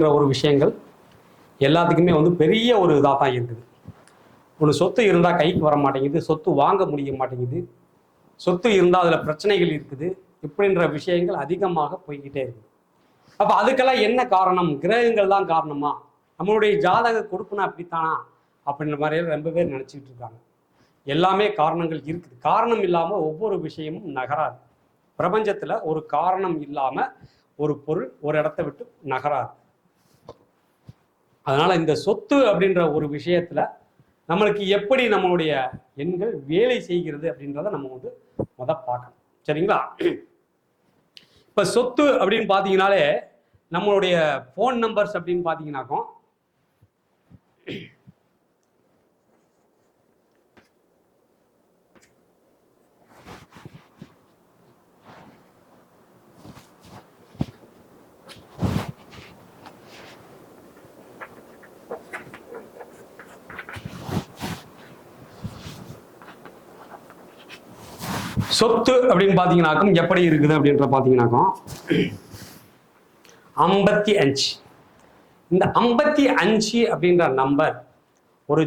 அப்படின்ற ஒரு விஷயங்கள் எல்லாத்துக்குமே வந்து பெரிய ஒரு இதாக தான் இருக்குது. ஒரு சொத்து இருந்தால் கைக்கு வர மாட்டேங்குது, சொத்து வாங்க முடிய மாட்டேங்குது, சொத்து இருந்தால் அதில் பிரச்சனைகள் இருக்குது, இப்படின்ற விஷயங்கள் அதிகமாக போய்கிட்டே இருக்குது. அப்போ அதுக்கெல்லாம் என்ன காரணம்? கிரகங்கள் தான் காரணமா? நம்மளுடைய ஜாதக கொடுப்புனா அப்படித்தானா அப்படின்ற மாதிரியே ரொம்ப பேர் நினச்சிக்கிட்டு இருக்காங்க. எல்லாமே காரணங்கள் இருக்குது. காரணம் இல்லாமல் ஒவ்வொரு விஷயமும் நகராது. பிரபஞ்சத்தில் ஒரு காரணம் இல்லாமல் ஒரு பொருள் ஒரு இடத்த விட்டு நகராது. அதனால இந்த சொத்து அப்படின்ற ஒரு விஷயத்துல நம்மளுக்கு எப்படி நம்மளுடைய எண்கள் வேலை செய்கிறது அப்படின்றத நம்ம வந்து பார்க்கணும். சரிங்களா? இப்ப சொத்து அப்படின்னு பாத்தீங்கன்னாலே நம்மளுடைய போன் நம்பர்ஸ் அப்படின்னு பாத்தீங்கன்னாக்கும் சொத்து அப்படின்னு பாத்தீங்கன்னாக்கும் எப்படி இருக்குது அப்படின்ற பாத்தீங்கன்னாக்கும் 55. இந்த 55 அப்படின்ற நம்பர் ஒரு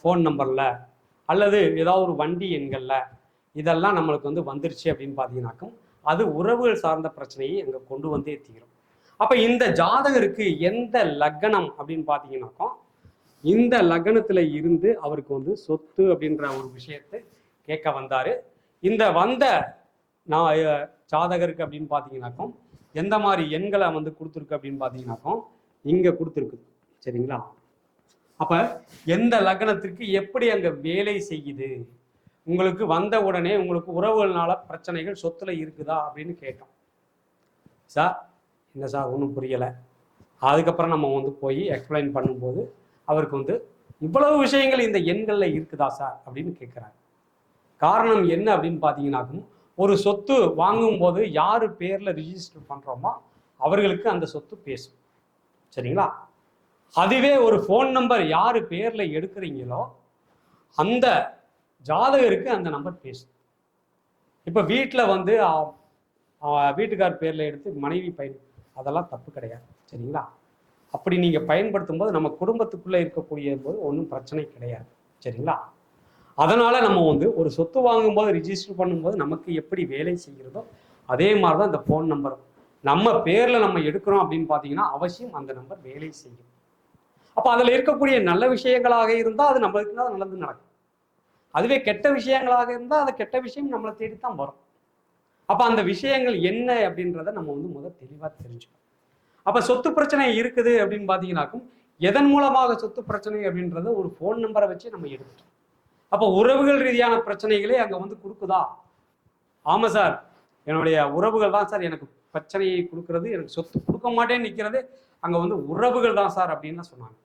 ஃபோன் நம்பர்ல அல்லது ஏதாவது ஒரு வண்டி எண்கள்ல இதெல்லாம் நம்மளுக்கு வந்து வந்துருச்சு அப்படின்னு பாத்தீங்கன்னாக்கும் அது உறவுகள் சார்ந்த பிரச்சனையை அங்க கொண்டு வந்தே தீரும். அப்ப இந்த ஜாதகருக்கு எந்த லக்னம் அப்படின்னு பாத்தீங்கன்னாக்கும் இந்த லக்னத்துல இருந்து அவருக்கு வந்து சொத்து அப்படின்ற ஒரு விஷயத்தை கேட்க வந்தாரு. இந்த வந்த ஜாதகருக்கு அப்படின்னு பார்த்தீங்கன்னாக்கும் எந்த மாதிரி எண்களை வந்து கொடுத்துருக்கு அப்படின்னு பார்த்தீங்கன்னாக்கும் இங்கே கொடுத்துருக்கு. சரிங்களா? அப்போ எந்த லக்னத்திற்கு எப்படி அங்கே வேலை செய்யுது, உங்களுக்கு வந்த உடனே உங்களுக்கு உறவுகள்னால பிரச்சனைகள் சொத்துல இருக்குதா அப்படின்னு கேட்டோம். சார் இல்லை சார் ஒன்றும் புரியலை. அதுக்கப்புறம் நம்ம வந்து போய் எக்ஸ்பிளைன் பண்ணும்போது அவருக்கு வந்து இவ்வளவு விஷயங்கள் இந்த எண்களில் இருக்குதா சார் அப்படின்னு கேட்குறாரு. காரணம் என்ன அப்படின்னு பார்த்தீங்கன்னாக்கும் ஒரு சொத்து வாங்கும் போது யாரு பேர்ல ரிஜிஸ்டர் பண்றோமோ அவர்களுக்கு அந்த சொத்து பேசும். சரிங்களா? அதுவே ஒரு ஃபோன் நம்பர் யாரு பேர்ல எடுக்கிறீங்களோ அந்த ஜாதகருக்கு அந்த நம்பர் பேசும். இப்ப வீட்டில் வந்து வீட்டுக்கார் பேர்ல எடுத்து மனைவி அதெல்லாம் தப்பு கிடையாது. சரிங்களா? அப்படி நீங்க பயன்படுத்தும் போது நம்ம குடும்பத்துக்குள்ள இருக்கக்கூடிய போது ஒன்றும் பிரச்சனை கிடையாது. சரிங்களா? அதனால நம்ம வந்து ஒரு சொத்து வாங்கும்போது ரிஜிஸ்டர் பண்ணும்போது நமக்கு எப்படி வேலை செய்கிறதோ அதே மாதிரிதான் இந்த ஃபோன் நம்பர் நம்ம பேர்ல நம்ம எடுக்கிறோம் அப்படின்னு பாத்தீங்கன்னா அவசியம் அந்த நம்பர் வேலை செய்யும். அப்ப அதுல இருக்கக்கூடிய நல்ல விஷயங்களாக இருந்தா அது நம்மளுக்கு தான் நல்லது நடக்கும். அதுவே கெட்ட விஷயங்களாக இருந்தா அந்த கெட்ட விஷயம் நம்மளை தேடித்தான் வரும். அப்ப அந்த விஷயங்கள் என்ன அப்படின்றத நம்ம வந்து முதல் தெளிவா தெரிஞ்சுக்கணும். அப்ப சொத்து பிரச்சனை இருக்குது அப்படின்னு பாத்தீங்கன்னாக்கும் எதன் மூலமாக சொத்து பிரச்சனை அப்படின்றத ஒரு ஃபோன் நம்பரை வச்சு நம்ம எடுத்துட்டோம். அப்போ உறவுகள் ரீதியான பிரச்சனைகளே அங்க வந்து கொடுக்குதா? ஆமா சார், என்னுடைய உறவுகள் தான் சார் எனக்கு பிரச்சனையை கொடுக்கறது, எனக்கு சொத்து கொடுக்க மாட்டேன்னு நிற்கிறது அங்க வந்து உறவுகள் தான் சார் அப்படின்னு சொன்னாங்க.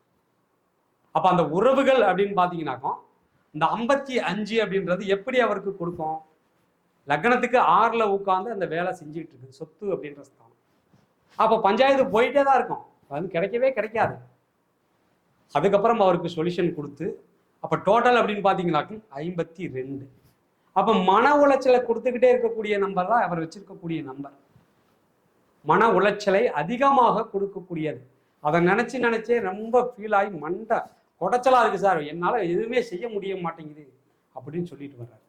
அப்ப அந்த உறவுகள் அப்படின்னு பாத்தீங்கன்னாக்கும் இந்த 55 அப்படின்றது எப்படி அவருக்கு கொடுக்கும்? லக்னத்துக்கு 6ல உட்கார்ந்து அந்த வேலை செஞ்சுட்டு இருக்கு சொத்து அப்படின்ற ஸ்தானம். அப்ப பஞ்சாயத்து போயிட்டே தான் இருக்கும், அது கிடைக்கவே கிடைக்காது. அதுக்கப்புறம் அவருக்கு சொல்யூஷன் கொடுத்து அப்ப டோட்டல் அப்படின்னு பாத்தீங்கன்னாக்கும் 52. அப்ப மன உளைச்சலை கொடுத்துக்கிட்டே இருக்கக்கூடிய நம்பர் தான் அவர் வச்சிருக்கக்கூடிய நம்பர். மன உளைச்சலை அதிகமாக கொடுக்கக்கூடியது. அதை நினைச்சே ரொம்ப ஃபீல் ஆகி மண்டை குடைச்சலா இருக்கு சார், என்னால எதுவுமே செய்ய முடிய மாட்டேங்குது அப்படின்னு சொல்லிட்டு வர்றாரு.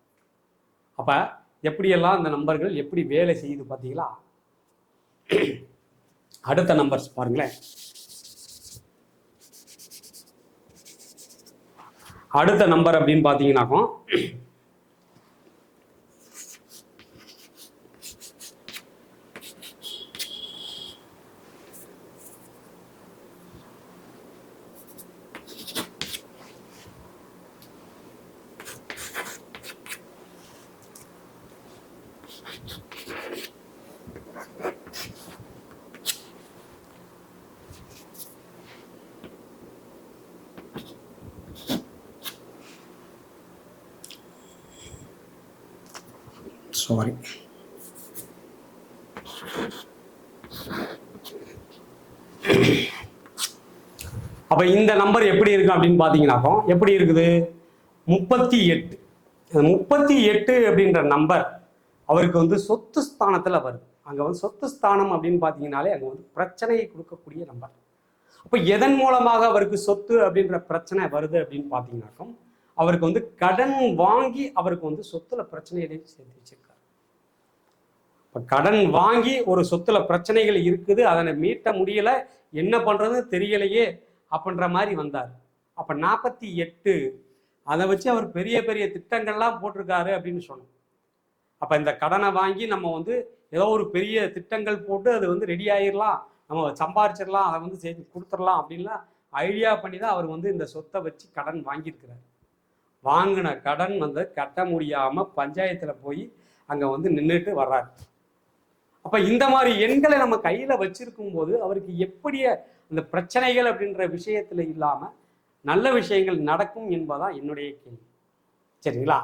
அப்ப எப்படியெல்லாம் இந்த நம்பர்கள் எப்படி வேலை செய்யுது பார்த்தீங்களா? அடுத்த நம்பர்ஸ் பாருங்களேன். அடுத்த நம்பர் அப்படின்னு பார்த்தீங்கன்னாக்கும் சாரி, அப்ப இந்த நம்பர் எப்படி இருக்கு அப்படின்னு பாத்தீங்கன்னாக்கோ எப்படி இருக்குது? 38. 38 அப்படின்ற நம்பர் அவருக்கு வந்து சொத்து ஸ்தானத்துல வருது. அங்கே வந்து சொத்து ஸ்தானம் அப்படின்னு பார்த்தீங்கன்னாலே அங்கே வந்து பிரச்சனையை கொடுக்கக்கூடிய நம்பர். அப்போ எதன் மூலமாக அவருக்கு சொத்து அப்படின்ற பிரச்சனை வருது அப்படின்னு பார்த்தீங்கன்னாக்கும் அவருக்கு வந்து கடன் வாங்கி அவருக்கு வந்து சொத்துல பிரச்சனைகளை சேர்த்து வச்சிருக்காரு. இப்போ கடன் வாங்கி ஒரு சொத்துல பிரச்சனைகள் இருக்குது, அதனை மீட்ட முடியல, என்ன பண்றதுன்னு தெரியலையே அப்படின்ற மாதிரி வந்தார். அப்ப 48 அதை வச்சு அவர் பெரிய பெரிய திட்டங்கள்லாம் போட்டிருக்காரு அப்படின்னு சொன்னோம். அப்ப இந்த கடனை வாங்கி நம்ம வந்து ஏதோ ஒரு பெரிய திட்டங்கள் போட்டு அது வந்து ரெடி ஆயிடலாம், நம்ம சம்பாரிச்சிடலாம், அதை வந்து செஞ்சு கொடுத்துடலாம் அப்படின்லாம் ஐடியா பண்ணி தான் அவர் வந்து இந்த சொத்தை வச்சு கடன் வாங்கியிருக்கிறார். வாங்கின கடன் வந்து கட்ட முடியாம பஞ்சாயத்துல போய் அங்க வந்து நின்றுட்டு வர்றாரு. அப்ப இந்த மாதிரி எண்களை நம்ம கையில வச்சிருக்கும் போது அவருக்கு எப்படி அந்த பிரச்சனைகள் அப்படின்ற விஷயத்துல இல்லாம நல்ல விஷயங்கள் நடக்கும் என்பதான் என்னுடைய கேள்வி. சரிங்களா?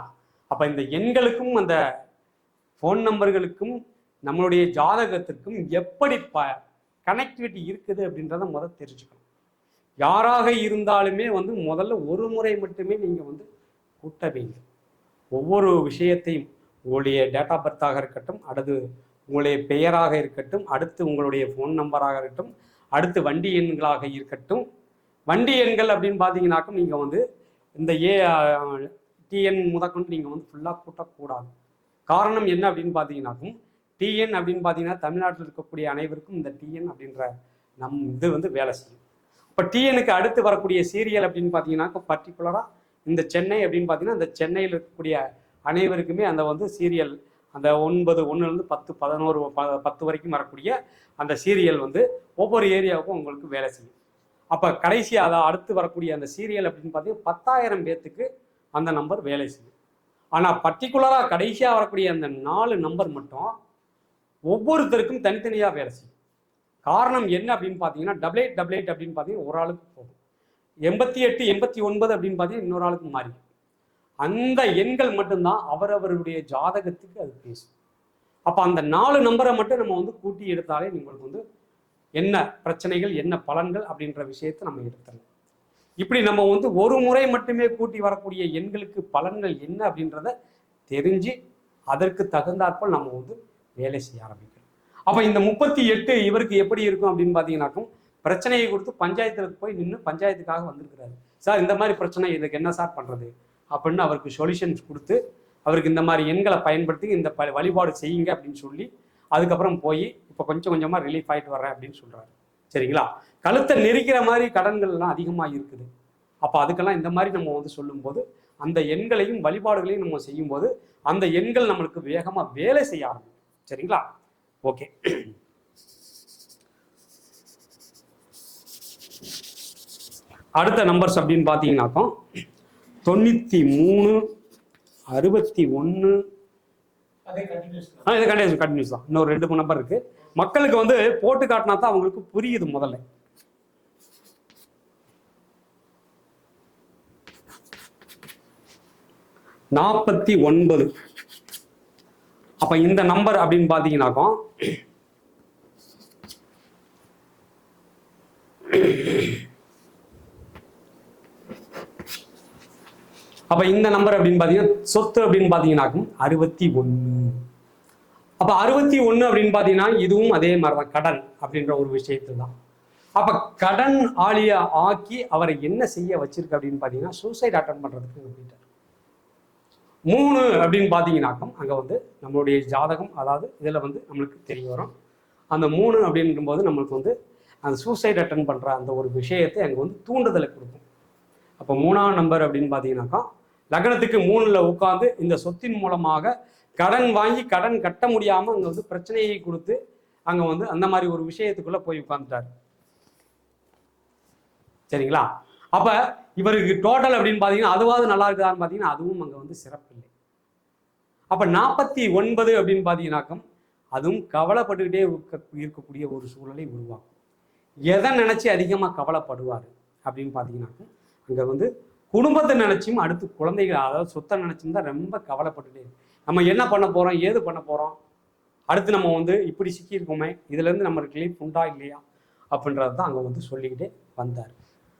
அப்ப இந்த எண்களுக்கும் அந்த ஃபோன் நம்பர்களுக்கும் நம்மளுடைய ஜாதகத்திற்கும் எப்படி கனெக்டிவிட்டி இருக்குது அப்படின்றத முதல்ல தெரிஞ்சுக்கணும். யாராக இருந்தாலுமே வந்து முதல்ல ஒரு முறை மட்டுமே நீங்க வந்து கூட்ட வேண்டும். ஒவ்வொரு விஷயத்தையும் உங்களுடைய டேட் ஆஃப் பர்த்தாக இருக்கட்டும், அடுத்து உங்களுடைய பெயராக இருக்கட்டும், அடுத்து உங்களுடைய ஃபோன் நம்பராக இருக்கட்டும், அடுத்து வண்டி எண்களாக இருக்கட்டும். வண்டி எண்கள் அப்படின்னு பார்த்தீங்கன்னாக்கும் நீங்கள் வந்து இந்த டிஎன் முதற்கொண்டு நீங்கள் வந்து ஃபுல்லாக கூட்டக்கூடாது. காரணம் என்ன அப்படின்னு பார்த்தீங்கன்னாக்கும் டிஎன் அப்படின்னு பார்த்தீங்கன்னா தமிழ்நாட்டில் இருக்கக்கூடிய அனைவருக்கும் இந்த டிஎன் அப்படின்ற இது வந்து வேலை செய்யும். இப்போ டிஎனுக்கு அடுத்து வரக்கூடிய சீரியல் அப்படின்னு பார்த்தீங்கன்னாக்கா பர்டிகுலராக இந்த சென்னை அப்படின்னு பார்த்தீங்கன்னா இந்த சென்னையில் இருக்கக்கூடிய அனைவருக்குமே அந்த வந்து சீரியல் அந்த 9 1லேருந்து 10 11 10 வரைக்கும் வரக்கூடிய அந்த சீரியல் வந்து ஒவ்வொரு ஏரியாவுக்கும் உங்களுக்கு வேலை செய்யும். அப்போ கடைசியாக அதை அடுத்து வரக்கூடிய அந்த சீரியல் அப்படின்னு பார்த்தீங்கன்னா 10,000 பேர்த்துக்கு அந்த நம்பர் வேலை செய்யும். ஆனால் பர்டிகுலராக கடைசியாக வரக்கூடிய அந்த 4 நம்பர் மட்டும் ஒவ்வொருத்தருக்கும் தனித்தனியாக வேலை செய்யும். காரணம் என்ன அப்படின்னு பார்த்தீங்கன்னா 8888 அப்படின்னு பார்த்தீங்கன்னா ஒரு ஆளுக்கு போகும், 88 89 அப்படின்னு பார்த்தீங்கன்னா இன்னொரு ஆளுக்கு மாறி. அந்த எண்கள் மட்டும்தான் அவரவருடைய ஜாதகத்துக்கு அது பேசும். அப்போ அந்த 4 நம்பரை மட்டும் நம்ம வந்து கூட்டி எடுத்தாலே உங்களுக்கு வந்து என்ன பிரச்சனைகள் என்ன பலன்கள் அப்படின்ற விஷயத்தை நம்ம எடுத்துடலாம். இப்படி நம்ம வந்து ஒரு முறை மட்டுமே கூட்டி வரக்கூடிய எண்களுக்கு பலன்கள் என்ன அப்படின்றத தெரிஞ்சு அதற்கு தகுந்தாற்போல் நம்ம வந்து வேலை செய்ய ஆரம்பிக்கிறோம். அப்போ இந்த 38 இவருக்கு எப்படி இருக்கும் அப்படின்னு பார்த்தீங்கன்னாக்கும் பிரச்சனையை கொடுத்து பஞ்சாயத்தில் போய் நின்று பஞ்சாயத்துக்காக வந்திருக்கிறாரு. சார் இந்த மாதிரி பிரச்சனை, இதுக்கு என்ன சார் பண்ணுறது அப்படின்னு அவருக்கு சொல்யூஷன்ஸ் கொடுத்து அவருக்கு இந்த மாதிரி எண்களை பயன்படுத்தி இந்த வழிபாடு செய்யுங்க அப்படின்னு சொல்லி அதுக்கப்புறம் போய் இப்போ கொஞ்சம் கொஞ்சமாக ரிலீஃப் ஆகிட்டு வர்றேன் அப்படின்னு சொல்கிறாரு. சரிங்களா? கழுத்தை நெரிக்கிற மாதிரி கடன்கள்லாம் அதிகமாக இருக்குது. அப்போ அதுக்கெல்லாம் இந்த மாதிரி நம்ம வந்து சொல்லும்போது அந்த எண்களையும் வழிபாடுகளையும் நம்ம செய்யும்போது அந்த எண்கள் நம்மளுக்கு வேகமாக வேலை செய்ய ஆரம்பிக்கும். சரிங்களா? ஓகே. அடுத்த நம்பர்ஸ் அப்படின்னு பார்த்தீங்கன்னாக்கோ 93 61 இது கண்டினியூஸ் தான். இன்னொரு 2 3 நம்பர் இருக்கு. மக்களுக்கு வந்து போட்டு காட்டினா தான் அவங்களுக்கு புரியுது. முதல்ல 49. அப்ப இந்த நம்பர் அப்படின்னு பாத்தீங்கன்னாக்கோ அப்ப இந்த நம்பர் அப்படின்னு பாத்தீங்கன்னா சொத்து அப்படின்னு பாத்தீங்கன்னாக்கும் 61. அப்ப 61 அப்படின்னு பாத்தீங்கன்னா இதுவும் அதே மாதிரிதான் கடன் அப்படின்ற ஒரு விஷயத்துல தான். அப்ப கடன் ஆளியா ஆக்கி அவரை என்ன செய்ய வச்சிருக்கு அப்படின்னு பாத்தீங்கன்னா சூசைட் அட்டன் பண்றதுக்கு போயிட்டார். 3 அப்படின்னு பாத்தீங்கன்னாக்கும் அங்க வந்து நம்மளுடைய ஜாதகம், அதாவது இதுல வந்து நம்மளுக்கு தெரிய வரும். அந்த 3 அப்படின்ற போது நம்மளுக்கு வந்து அந்த சூசைட் அட்டன் பண்ற அந்த ஒரு விஷயத்தை அங்க வந்து தூண்டுதலை கொடுக்கும். அப்ப 3ஆம் நம்பர் அப்படின்னு பாத்தீங்கன்னாக்கா லக்னத்துக்கு 3ல உட்கார்ந்து இந்த சொத்தின் மூலமாக கடன் வாங்கி கடன் கட்ட முடியாம அங்க வந்து பிரச்சனையை கொடுத்து அங்க வந்து அந்த மாதிரி ஒரு விஷயத்துக்குள்ள போய் உட்கார்ந்துட்டாரு. சரிங்களா? அப்ப இவருக்கு டோட்டல் அப்படின்னு பாத்தீங்கன்னா அதுவாது நல்லா இருக்குதான்னு பாத்தீங்கன்னா அதுவும் அங்க வந்து சிறப்பு இல்லை. அப்ப 49 அப்படின்னு பாத்தீங்கன்னாக்கம் அதுவும் கவலைப்பட்டுக்கிட்டே இருக்கக்கூடிய ஒரு சூழலை உருவாக்கும். எதை நினைச்சு அதிகமா கவலைப்படுவாரு அப்படின்னு பாத்தீங்கன்னாக்கும் அங்க வந்து குடும்பத்தை நினைச்சும் அடுத்து குழந்தைகள், அதாவது சொத்தை நினைச்சும் தான் ரொம்ப கவலைப்பட்டுட்டே நம்ம என்ன பண்ண போறோம், ஏது பண்ண போறோம், அடுத்து நம்ம வந்து இப்படி சிக்கியிருக்கோமே, இதுல இருந்து நம்ம ரிலீஃப் உண்டா இல்லையா அப்படின்றது தான் அங்க வந்து சொல்லிக்கிட்டே வந்தார்.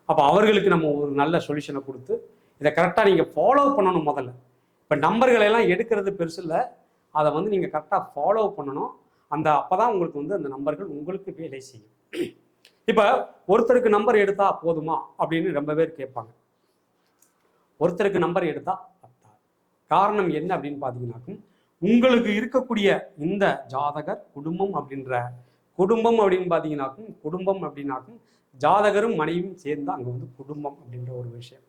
அப்போ அவர்களுக்கு நம்ம ஒரு நல்ல சொல்யூஷனை கொடுத்து இதை கரெக்டாக நீங்கள் ஃபாலோ பண்ணணும். முதல்ல இப்போ நம்பர்களை எல்லாம் எடுக்கிறது பெருசு இல்லை, அதை வந்து நீங்கள் கரெக்டாக ஃபாலோ பண்ணணும். அப்பதான் உங்களுக்கு வந்து அந்த நம்பர்கள் உங்களுக்கு வேலை செய்யும். இப்போ ஒருத்தருக்கு நம்பர் எடுத்தா போதுமா அப்படின்னு ரொம்ப பேர் கேட்பாங்க. ஒருத்தருக்கு நம்பர் எடுத்தா காரணம் என்ன அப்படின்னு பார்த்தீங்கன்னாக்கும், உங்களுக்கு இருக்கக்கூடிய இந்த ஜாதகர் குடும்பம் அப்படின்னு பார்த்தீங்கன்னாக்கும் ஜாதகரும் மனைவியும் சேர்ந்து அங்கே வந்து குடும்பம் அப்படின்ற ஒரு விஷயம்.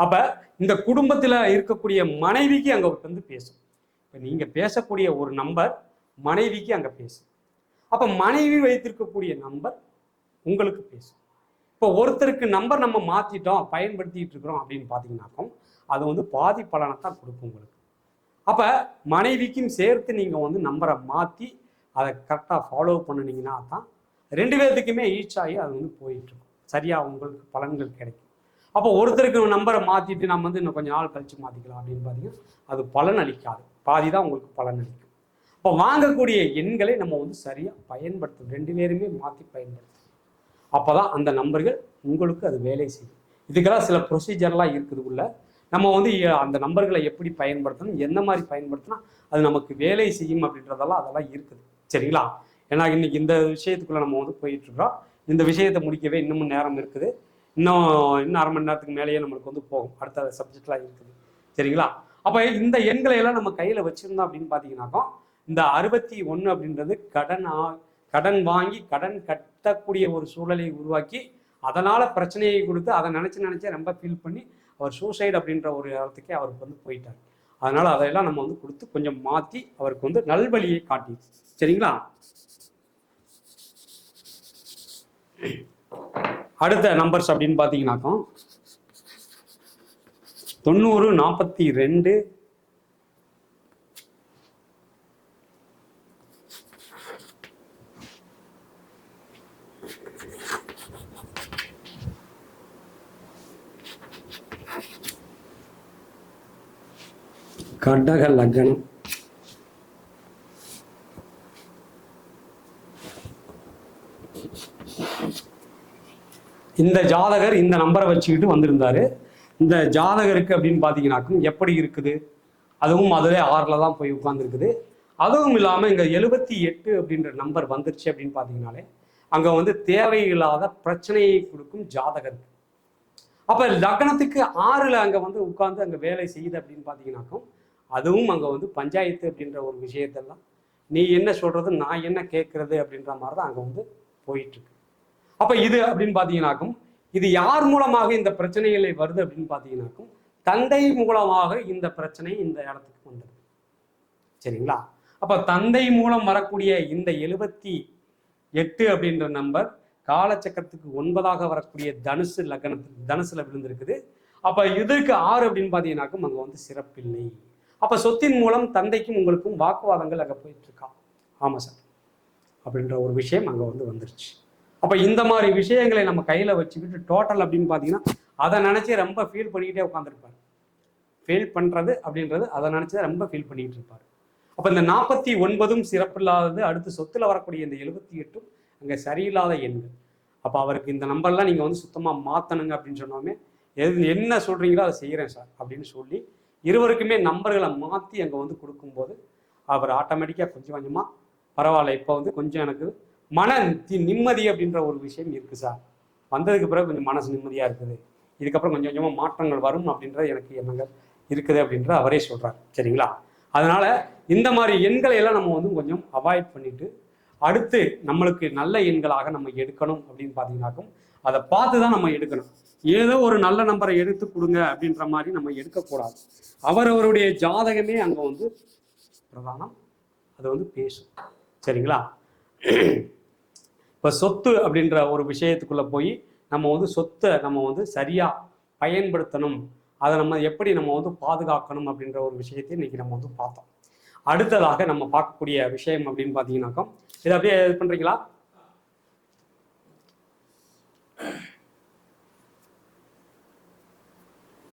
அப்போ இந்த குடும்பத்தில் இருக்கக்கூடிய மனைவிக்கு அங்கே வந்து பேசும். இப்போ நீங்கள் பேசக்கூடிய ஒரு நம்பர் மனைவிக்கு அங்கே பேசும். அப்போ மனைவி வைத்திருக்கக்கூடிய நம்பர் உங்களுக்கு பேசும். இப்போ ஒருத்தருக்கு நம்பர் நம்ம மாற்றிட்டோம் பயன்படுத்திட்டு இருக்கிறோம் அப்படின்னு பார்த்தீங்கன்னாக்கும் அது வந்து பாதி பலனை தான் கொடுக்கும் உங்களுக்கு. அப்போ மனைவிக்கும் சேர்த்து நீங்கள் வந்து நம்பரை மாற்றி அதை கரெக்டாக ஃபாலோ பண்ணினீங்கன்னா தான் 2 பேர்த்துக்குமே ஈச் ஆகி அது வந்து போயிட்டுருக்கும். சரியாக உங்களுக்கு பலன்கள் கிடைக்கும். அப்போ ஒருத்தருக்கு நம்பரை மாற்றிட்டு நம்ம வந்து இன்னும் கொஞ்சம் நாள் கழித்து மாற்றிக்கலாம் அப்படின்னு பார்த்தீங்கன்னா அது பலன் அளிக்காது. பாதி தான் உங்களுக்கு பலன் அளிக்கும். இப்போ வாங்கக்கூடிய எண்களை நம்ம வந்து சரியாக பயன்படுத்தணும். 2 பேருமே மாற்றி பயன்படுத்தணும். அப்போ தான் அந்த நம்பர்கள் உங்களுக்கு அது வேலை செய்யும். இதுக்கெல்லாம் சில ப்ரொசீஜர்லாம் இருக்குது உள்ள. நம்ம வந்து அந்த நம்பர்களை எப்படி பயன்படுத்தணும், என்ன மாதிரி பயன்படுத்தினா அது நமக்கு வேலை செய்யும் அதெல்லாம் இருக்குது. சரிங்களா? ஏன்னா இன்னைக்கு இந்த விஷயத்துக்குள்ள நம்ம வந்து போயிட்டு இருக்கிறோம். இந்த விஷயத்தை முடிக்கவே இன்னமும் நேரம் இருக்குது. இன்னும் 1/2 மணி நேரத்துக்கு மேலேயே நம்மளுக்கு வந்து போகும். அடுத்த சப்ஜெக்ட்லாம் இருக்குது. சரிங்களா? அப்போ இந்த எண்களை எல்லாம் நம்ம கையில் வச்சிருந்தோம் அப்படின்னு பார்த்தீங்கன்னாக்கா இந்த 61 அப்படின்றது கடன் வாங்கி கடன் கட்டக்கூடிய ஒரு சூழலை உருவாக்கி அதனால பிரச்சனையை கொடுத்து அதை நினைச்சு ரொம்ப ஃபீல் பண்ணி அவர் சூசைடு அப்படின்ற ஒரு இடத்துக்கே அவருக்கு வந்து போயிட்டார். அதனால அதையெல்லாம் நம்ம வந்து கொடுத்து கொஞ்சம் மாற்றி அவருக்கு வந்து நல்வழியை காட்டி. சரிங்களா? அடுத்த நம்பர்ஸ் அப்படின்னு பார்த்தீங்கன்னாக்கா 90 42 கடக லக்னம். இந்த ஜாதகர் இந்த நம்பரை வச்சுக்கிட்டு வந்திருந்தாரு. இந்த ஜாதகருக்கு அப்படின்னு பார்த்தீங்கன்னாக்கும் எப்படி இருக்குது, அதுவும் அதிலே 6ல் தான் போய் உட்கார்ந்துருக்குது. அதுவும் இல்லாமல் இங்கே 78 அப்படின்ற நம்பர் வந்துருச்சு அப்படின்னு பார்த்தீங்கன்னாலே அங்கே வந்து தேவையில்லாத பிரச்சனையை கொடுக்கும் ஜாதகருக்கு. அப்போ லக்னத்துக்கு 6ல் அங்கே வந்து உட்கார்ந்து அங்கே வேலை செய்யுது அப்படின்னு பார்த்தீங்கன்னாக்கும் அதுவும் அங்கே வந்து பஞ்சாயத்து அப்படின்ற ஒரு விஷயத்தெல்லாம் நீ என்ன சொல்றது நான் என்ன கேட்கறது அப்படின்ற மாதிரி தான் அங்கே வந்து போயிட்டு இருக்கு. அப்போ இது அப்படின்னு பார்த்தீங்கன்னாக்கும் இது யார் மூலமாக இந்த பிரச்சனைகளை வருது அப்படின்னு பார்த்தீங்கன்னாக்கும் தந்தை மூலமாக இந்த பிரச்சனை இந்த இடத்துக்கு வந்தது. சரிங்களா? அப்போ தந்தை மூலம் வரக்கூடிய இந்த 78 அப்படின்ற நம்பர் காலச்சக்கரத்துக்கு 9ஆக வரக்கூடிய தனுசுல விழுந்திருக்குது. அப்போ இதற்கு 6 அப்படின்னு பார்த்தீங்கன்னாக்கும் அங்கே வந்து சிறப்பில்லை. அப்போ சொத்தின் மூலம் தந்தைக்கும் உங்களுக்கும் வாக்குவாதங்கள் அங்கே போயிட்டு இருக்கா. ஆமாம் சார் அப்படின்ற ஒரு விஷயம் அங்கே வந்து வந்துருச்சு. அப்போ இந்த மாதிரி விஷயங்களை நம்ம கையில் வச்சுக்கிட்டு டோட்டல் அப்படின்னு பார்த்தீங்கன்னா அதை நினச்சி ரொம்ப ஃபீல் பண்ணிக்கிட்டே உட்காந்துருப்பார். ஃபீல் பண்ணுறது அப்படின்றது அதை நினச்சி ரொம்ப ஃபீல் பண்ணிக்கிட்டு இருப்பார். அப்போ இந்த 49ம் சிறப்பில்லாதது, அடுத்து சொத்தில் வரக்கூடிய இந்த 78ம் அங்கே சரியில்லாத எண்கள். அப்போ அவருக்கு இந்த நம்பர்லாம் நீங்கள் வந்து சுத்தமாக மாற்றணுங்க அப்படின்னு சொன்னோமே என்ன சொல்கிறீங்களோ அதை செய்கிறேன் சார் அப்படின்னு சொல்லி இருவருக்குமே நம்பர்களை மாற்றி அங்கே வந்து கொடுக்கும்போது அவர் ஆட்டோமேட்டிக்காக கொஞ்சம் கொஞ்சமாக பரவாயில்ல, இப்போ வந்து கொஞ்சம் எனக்கு மன நிம்மதி அப்படின்ற ஒரு விஷயம் இருக்குது சார். வந்ததுக்கு பிறகு கொஞ்சம் மனசு நிம்மதியாக இருக்குது, இதுக்கப்புறம் கொஞ்சம் கொஞ்சமாக மாற்றங்கள் வரும் அப்படின்ற எனக்கு எண்ணங்கள் இருக்குது அப்படின்ற அவரே சொல்கிறார். சரிங்களா? அதனால் இந்த மாதிரி எண்களை எல்லாம் நம்ம வந்து கொஞ்சம் அவாய்ட் பண்ணிவிட்டு அடுத்து நம்மளுக்கு நல்ல எண்களாக நம்ம எடுக்கணும் அப்படின்னு பார்த்தீங்கன்னாக்கும் அதை பார்த்து தான் நம்ம எடுக்கணும். ஏதோ ஒரு நல்ல நம்பரை எடுத்து கொடுங்க அப்படின்ற மாதிரி நம்ம எடுக்கக்கூடாது. அவரவருடைய ஜாதகமே அங்கே வந்து பிரதானம், அது வந்து பேசும். சரிங்களா? இப்போ சொத்து அப்படின்ற ஒரு விஷயத்துக்குள்ளே போய் நம்ம வந்து சொத்தை நம்ம வந்து சரியாக பயன்படுத்தணும், அதை நம்ம எப்படி நம்ம வந்து பாதுகாக்கணும் அப்படின்ற ஒரு விஷயத்தை இன்னைக்கு நம்ம வந்து பார்த்தோம். அடுத்ததாக நம்ம பார்க்கக்கூடிய விஷயம் அப்படின்னு பார்த்தீங்கன்னாக்கா இதை அப்படியே இது பண்ணுறீங்களா?